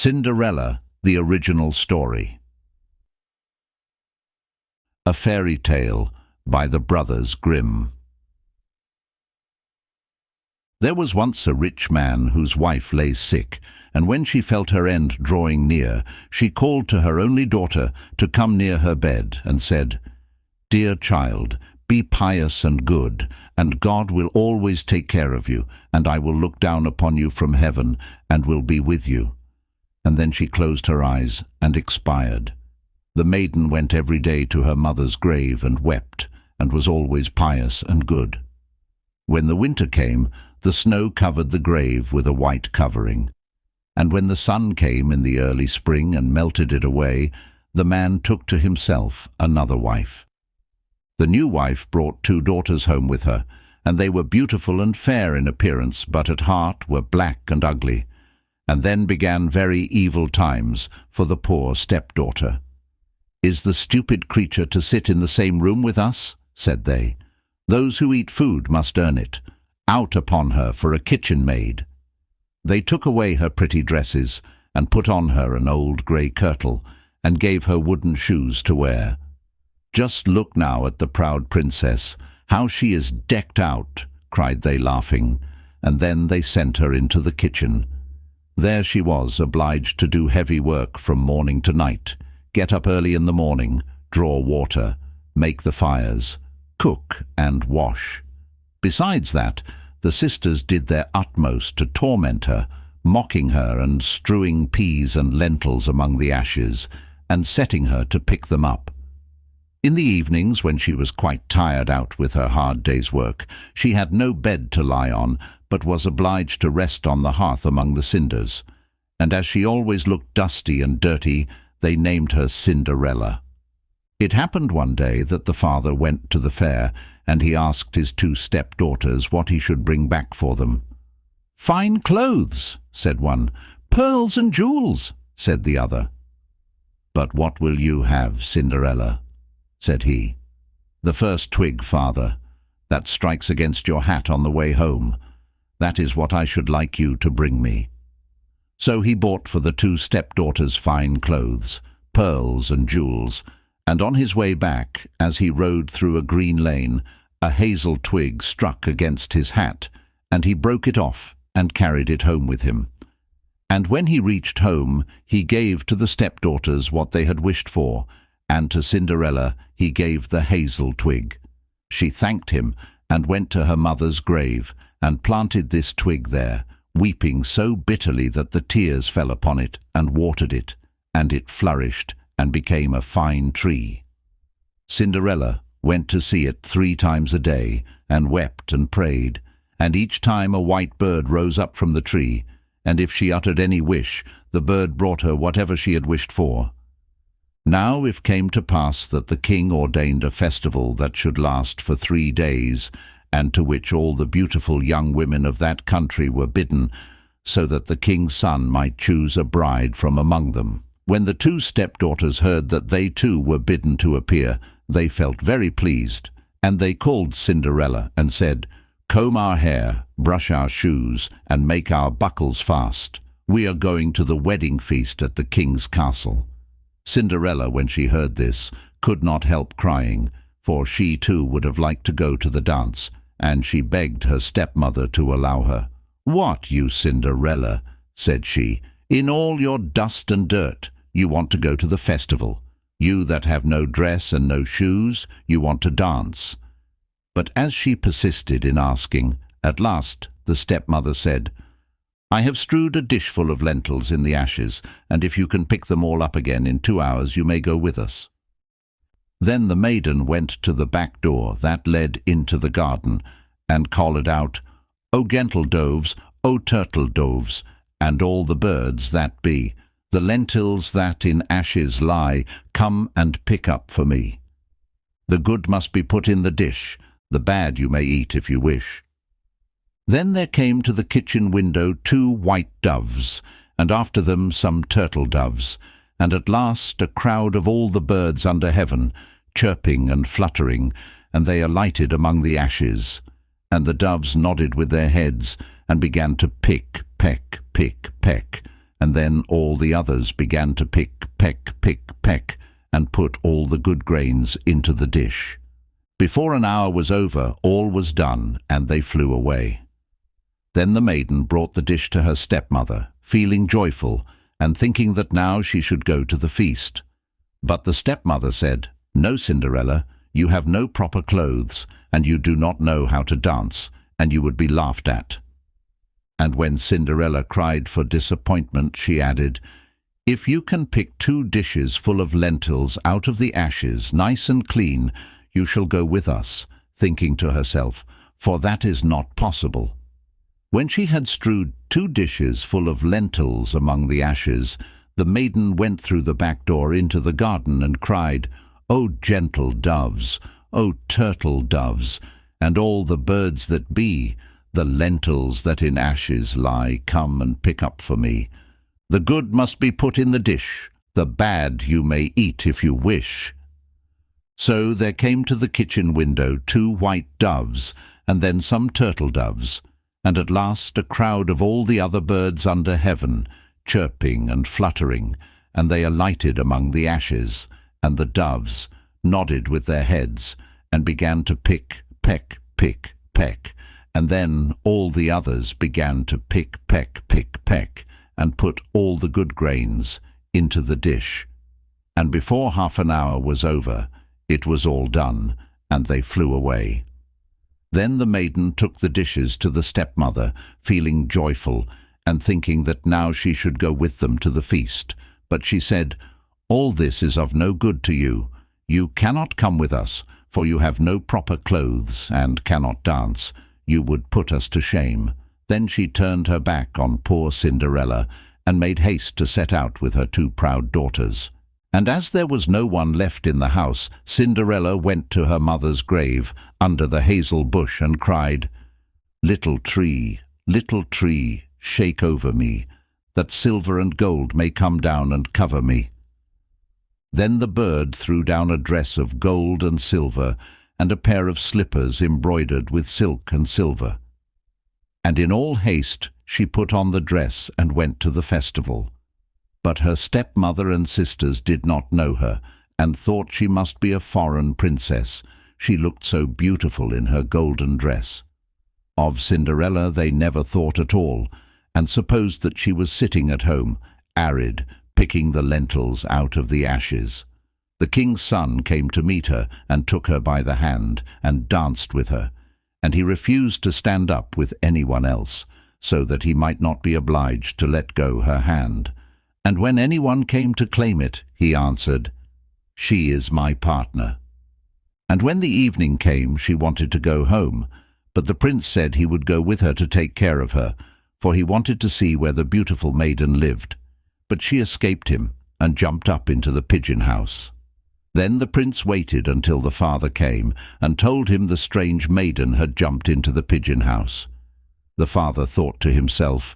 Cinderella, the original story. A Fairy Tale by the Brothers Grimm. There was once a rich man whose wife lay sick, and when she felt her end drawing near, she called to her only daughter to come near her bed, and said, "Dear child, be pious and good, and God will always take care of you, and I will look down upon you from heaven, and will be with you." And then she closed her eyes and expired. The maiden went every day to her mother's grave and wept, and was always pious and good. When the winter came, the snow covered the grave with a white covering. And when the sun came in the early spring and melted it away, the man took to himself another wife. The new wife brought 2 daughters home with her, and they were beautiful and fair in appearance, but at heart were black and ugly. And then began very evil times for the poor stepdaughter. "Is the stupid creature to sit in the same room with us?" said they. "Those who eat food must earn it. Out upon her for a kitchen maid." They took away her pretty dresses, and put on her an old grey kirtle, and gave her wooden shoes to wear. "Just look now at the proud princess, how she is decked out," cried they, laughing, and then they sent her into the kitchen. There she was, obliged to do heavy work from morning to night, get up early in the morning, draw water, make the fires, cook and wash. Besides that, the sisters did their utmost to torment her, mocking her and strewing peas and lentils among the ashes, and setting her to pick them up. In the evenings, when she was quite tired out with her hard day's work, she had no bed to lie on, but was obliged to rest on the hearth among the cinders. And as she always looked dusty and dirty, they named her Cinderella. It happened one day that the father went to the fair, and he asked his 2 stepdaughters what he should bring back for them. "Fine clothes," said one. "Pearls and jewels," said the other. "But what will you have, Cinderella?" said he. "The first twig, father, that strikes against your hat on the way home. That is what I should like you to bring me." So he bought for the 2 stepdaughters fine clothes, pearls and jewels, and on his way back, as he rode through a green lane, a hazel twig struck against his hat, and he broke it off and carried it home with him. And when he reached home, he gave to the stepdaughters what they had wished for, and to Cinderella he gave the hazel twig. She thanked him, and went to her mother's grave, and planted this twig there, weeping so bitterly that the tears fell upon it, and watered it, and it flourished, and became a fine tree. Cinderella went to see it 3 times a day, and wept and prayed, and each time a white bird rose up from the tree, and if she uttered any wish, the bird brought her whatever she had wished for. Now it came to pass that the king ordained a festival that should last for 3 days, and to which all the beautiful young women of that country were bidden, so that the king's son might choose a bride from among them. When the 2 stepdaughters heard that they too were bidden to appear, they felt very pleased, and they called Cinderella and said, "Comb our hair, brush our shoes, and make our buckles fast. We are going to the wedding feast at the king's castle." Cinderella, when she heard this, could not help crying, for she too would have liked to go to the dance, and she begged her stepmother to allow her. "What, you Cinderella," said she, "in all your dust and dirt, you want to go to the festival? You that have no dress and no shoes, you want to dance?" But as she persisted in asking, at last the stepmother said, "I have strewed a dishful of lentils in the ashes, and if you can pick them all up again in 2 hours, you may go with us." Then the maiden went to the back door that led into the garden, and called out, "O gentle doves, O turtle doves, and all the birds that be, the lentils that in ashes lie, come and pick up for me. The good must be put in the dish, the bad you may eat if you wish." Then there came to the kitchen window 2 white doves, and after them some turtle doves, and at last a crowd of all the birds under heaven, chirping and fluttering, and they alighted among the ashes. And the doves nodded with their heads, and began to pick, peck, pick, peck, and then all the others began to pick, peck, and put all the good grains into the dish. Before an hour was over, all was done, and they flew away. Then the maiden brought the dish to her stepmother, feeling joyful, and thinking that now she should go to the feast. But the stepmother said, "No, Cinderella, you have no proper clothes, and you do not know how to dance, and you would be laughed at." And when Cinderella cried for disappointment, she added, "If you can pick 2 dishes full of lentils out of the ashes, nice and clean, you shall go with us," thinking to herself, "for that is not possible." When she had strewed 2 dishes full of lentils among the ashes, the maiden went through the back door into the garden and cried, "O gentle doves, O turtle doves, and all the birds that be, the lentils that in ashes lie, come and pick up for me. The good must be put in the dish, the bad you may eat if you wish." So there came to the kitchen window 2 white doves, and then some turtle doves, and at last a crowd of all the other birds under heaven, chirping and fluttering, and they alighted among the ashes, and the doves nodded with their heads, and began to pick, peck, and then all the others began to pick, peck, and put all the good grains into the dish. And before half an hour was over, it was all done, and they flew away. Then the maiden took the dishes to the stepmother, feeling joyful, and thinking that now she should go with them to the feast. But she said, "All this is of no good to you. You cannot come with us, for you have no proper clothes, and cannot dance. You would put us to shame." Then she turned her back on poor Cinderella, and made haste to set out with her 2 proud daughters. And as there was no one left in the house, Cinderella went to her mother's grave under the hazel bush and cried, little tree, shake over me, that silver and gold may come down and cover me." Then the bird threw down a dress of gold and silver, and a pair of slippers embroidered with silk and silver. And in all haste she put on the dress and went to the festival. But her stepmother and sisters did not know her, and thought she must be a foreign princess. She looked so beautiful in her golden dress. Of Cinderella they never thought at all, and supposed that she was sitting at home, arid, picking the lentils out of the ashes. The king's son came to meet her, and took her by the hand, and danced with her, and he refused to stand up with anyone else, so that he might not be obliged to let go her hand. And when anyone came to claim it, he answered, "She is my partner." And when the evening came, she wanted to go home, but the prince said he would go with her to take care of her, for he wanted to see where the beautiful maiden lived. But she escaped him, and jumped up into the pigeon house. Then the prince waited until the father came, and told him the strange maiden had jumped into the pigeon house. The father thought to himself,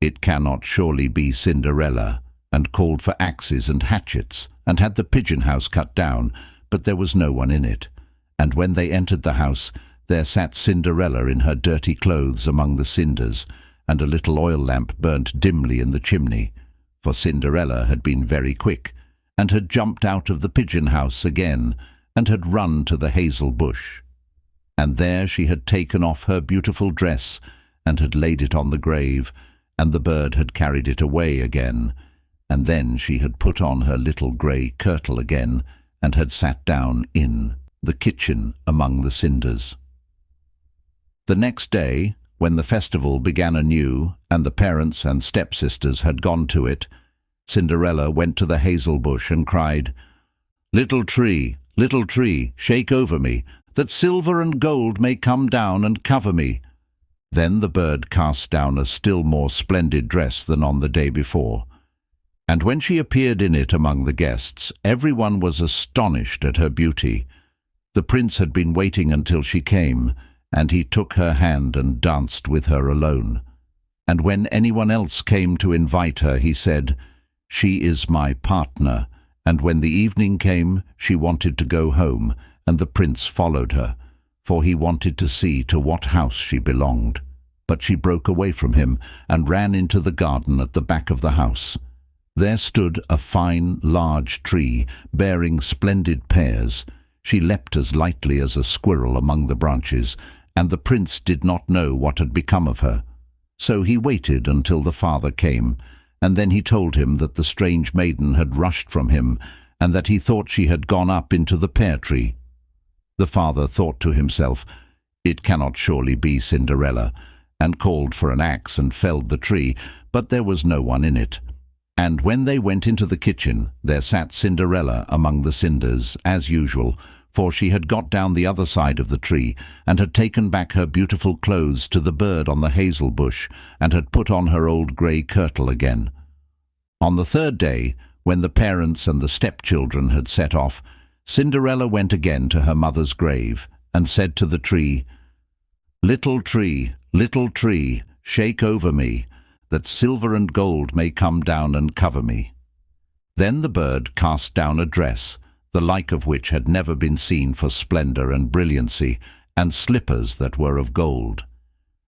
"It cannot surely be Cinderella," and called for axes and hatchets, and had the pigeon house cut down, but there was no one in it. And when they entered the house, there sat Cinderella in her dirty clothes among the cinders, and a little oil lamp burnt dimly in the chimney, for Cinderella had been very quick, and had jumped out of the pigeon house again, and had run to the hazel bush. And there she had taken off her beautiful dress, and had laid it on the grave, and the bird had carried it away again. And then she had put on her little grey kirtle again, and had sat down in the kitchen among the cinders. The next day, when the festival began anew, and the parents and stepsisters had gone to it, Cinderella went to the hazel bush and cried, little tree, shake over me, that silver and gold may come down and cover me." Then the bird cast down a still more splendid dress than on the day before. And when she appeared in it among the guests, everyone was astonished at her beauty. The prince had been waiting until she came, and he took her hand and danced with her alone. And when anyone else came to invite her, he said, "She is my partner." And when the evening came, she wanted to go home, and the prince followed her, for he wanted to see to what house she belonged. but she broke away from him and ran into the garden at the back of the house. There stood a fine, large tree, bearing splendid pears. She leapt as lightly as a squirrel among the branches, and the prince did not know what had become of her. So he waited until the father came, and then he told him that the strange maiden had rushed from him, and that he thought she had gone up into the pear tree. The father thought to himself, "It cannot surely be Cinderella," and called for an axe and felled the tree, but there was no one in it. And when they went into the kitchen, there sat Cinderella among the cinders, as usual, for she had got down the other side of the tree, and had taken back her beautiful clothes to the bird on the hazel bush, and had put on her old grey kirtle again. On the third day, when the parents and the stepchildren had set off, Cinderella went again to her mother's grave, and said to the tree, little tree, shake over me, that silver and gold may come down and cover me." Then the bird cast down a dress, the like of which had never been seen for splendour and brilliancy, and slippers that were of gold.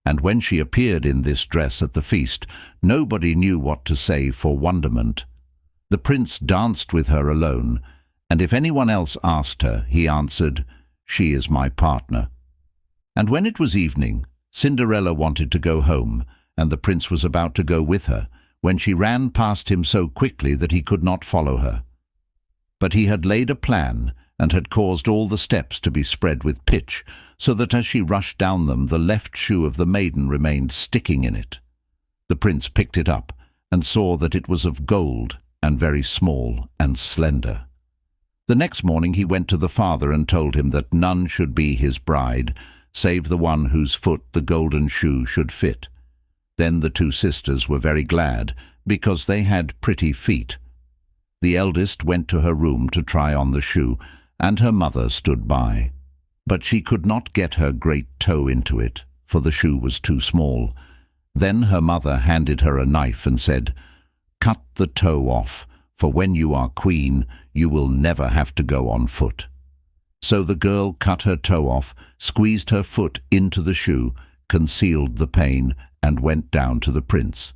And when she appeared in this dress at the feast, nobody knew what to say for wonderment. The prince danced with her alone, and if anyone else asked her, he answered, "She is my partner." And when it was evening, Cinderella wanted to go home, and the prince was about to go with her, when she ran past him so quickly that he could not follow her. But he had laid a plan, and had caused all the steps to be spread with pitch, so that as she rushed down them the left shoe of the maiden remained sticking in it. The prince picked it up, and saw that it was of gold, and very small and slender. The next morning he went to the father and told him that none should be his bride, save the one whose foot the golden shoe should fit. Then the two sisters were very glad, because they had pretty feet. The eldest went to her room to try on the shoe, and her mother stood by. But she could not get her great toe into it, for the shoe was too small. Then her mother handed her a knife and said, "Cut the toe off, for when you are queen, you will never have to go on foot." So the girl cut her toe off, squeezed her foot into the shoe, concealed the pain, and went down to the prince.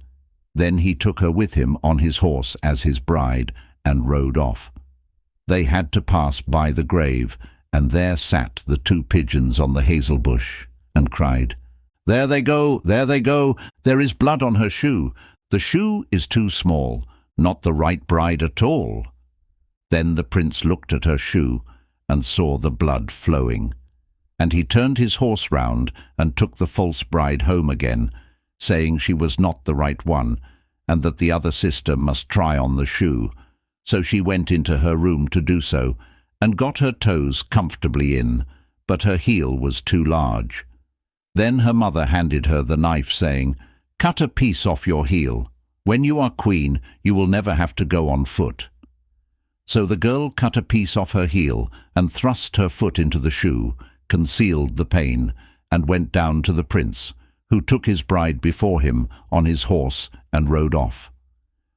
Then he took her with him on his horse as his bride, and rode off. They had to pass by the grave, and there sat the two pigeons on the hazel bush, and cried, there they go, there is blood on her shoe. The shoe is too small, not the right bride at all." Then the prince looked at her shoe, and saw the blood flowing. And he turned his horse round, and took the false bride home again, saying she was not the right one, and that the other sister must try on the shoe. So she went into her room to do so, and got her toes comfortably in, but her heel was too large. Then her mother handed her the knife, saying, "Cut a piece off your heel. When you are queen, you will never have to go on foot." So the girl cut a piece off her heel, and thrust her foot into the shoe, concealed the pain, and went down to the prince, who took his bride before him on his horse and rode off.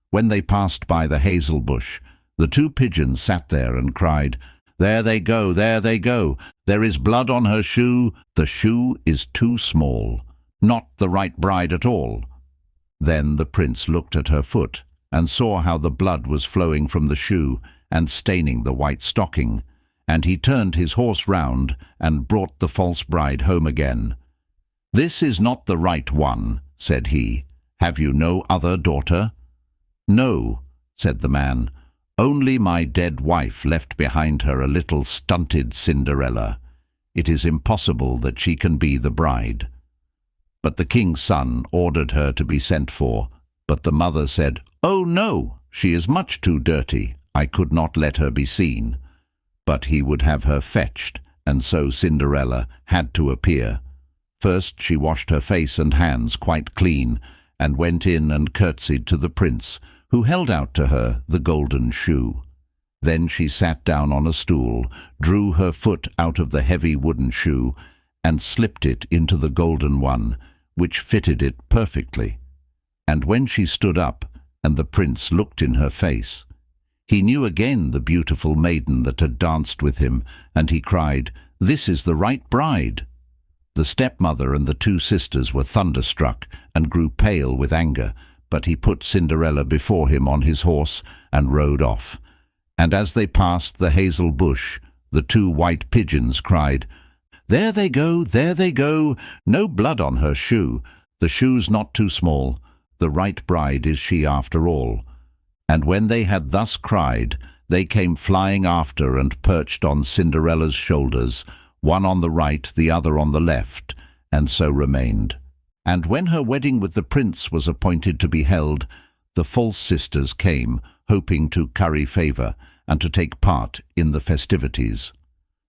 When they passed by the hazel bush, the two pigeons sat there and cried, there they go, there is blood on her shoe, the shoe is too small, not the right bride at all." Then the prince looked at her foot, and saw how the blood was flowing from the shoe, and staining the white stocking, and he turned his horse round, and brought the false bride home again. "This is not the right one," said he. "Have you no other daughter?" "No," said the man, "only my dead wife left behind her a little stunted Cinderella. It is impossible that she can be the bride." But the king's son ordered her to be sent for, but the mother said, "Oh no, she is much too dirty. I could not let her be seen." But he would have her fetched, and so Cinderella had to appear. First she washed her face and hands quite clean, and went in and curtsied to the prince, who held out to her the golden shoe. Then she sat down on a stool, drew her foot out of the heavy wooden shoe, and slipped it into the golden one, which fitted it perfectly. And when she stood up, and the prince looked in her face, he knew again the beautiful maiden that had danced with him, and he cried, "This is the right bride." The stepmother and the two sisters were thunderstruck and grew pale with anger, but he put Cinderella before him on his horse and rode off. And as they passed the hazel bush, the two white pigeons cried, "There they go, there they go! No blood on her shoe. The shoe's not too small. The right bride is she after all." And when they had thus cried, they came flying after and perched on Cinderella's shoulders, one on the right, the other on the left, and so remained. And when her wedding with the prince was appointed to be held, the false sisters came, hoping to curry favour and to take part in the festivities.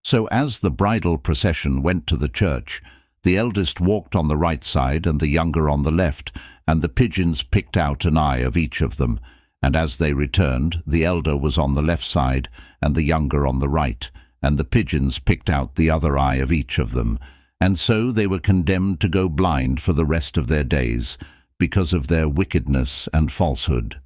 So as the bridal procession went to the church, the eldest walked on the right side and the younger on the left, and the pigeons picked out an eye of each of them. And as they returned, the elder was on the left side and the younger on the right, and the pigeons picked out the other eye of each of them. And so they were condemned to go blind for the rest of their days, because of their wickedness and falsehood.